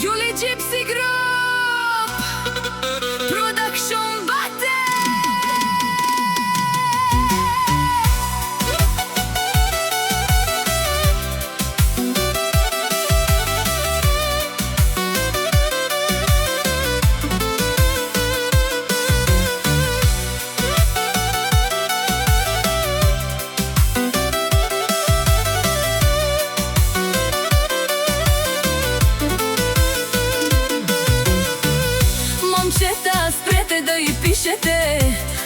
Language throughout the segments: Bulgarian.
Юли Gypsy Group Production bate. Момчета, спрете да й пишете,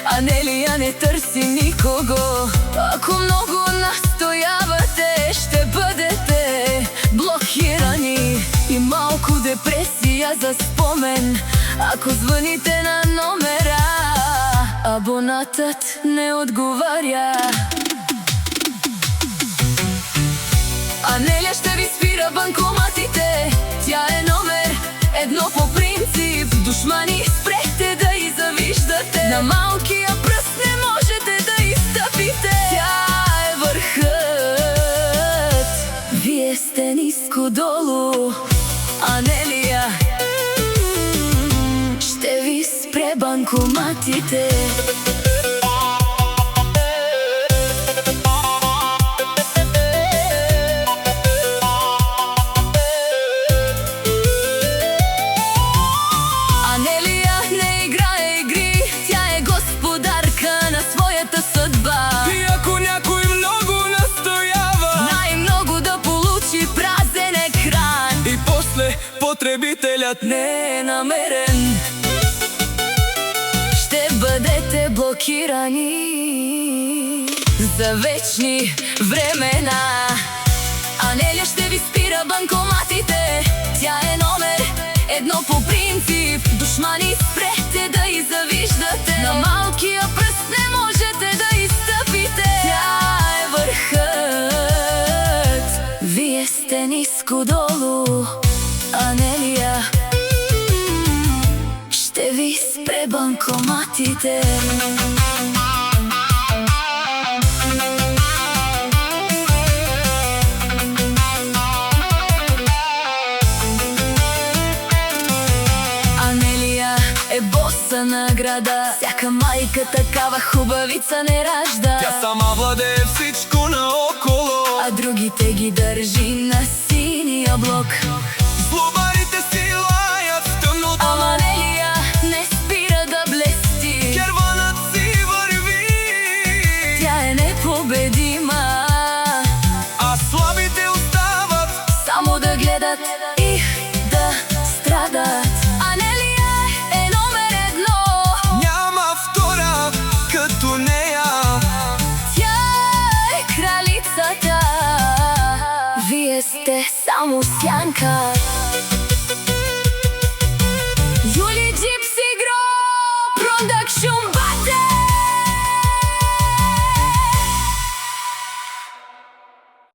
Анелия не търси никого. Ако много настоявате, ще бъдете блокирани. И малко депресия за спомен, ако звъните на номера, абонатът не отговаря. Анелия ще ви спира банкоматите, тя е номер едно по принцип. Душмани, спрете да й завиждате, на малкия пръст не можете да й стъпите. Тя е върхът, вие сте ниско долу. Анелия ще ви спре банкоматите. Потребителят не е намерен, ще бъдете блокирани за вечни времена. Анелия ще ви спира банкоматите, тя е номер едно по принцип. Душмани, спрете да й завиждате, на малкия пръст не можете да й стъпите. Тя е върхът, вие сте ниско долу. Анелия ще ви спре банкоматите. Анелия е боса на града, всяка майка такава хубавица не ражда. Тя сама владее всичко наоколо, а другите ги държи на синия блок. Злобарите си лаят в тъмното, ама Анелия не спира да блести. Керванът си върви, тя е непобедима, а слабите остават само да гледат и да страдат. Анелия е номер едно, няма втора като нея. тя е кралицата, вие сте само сянка.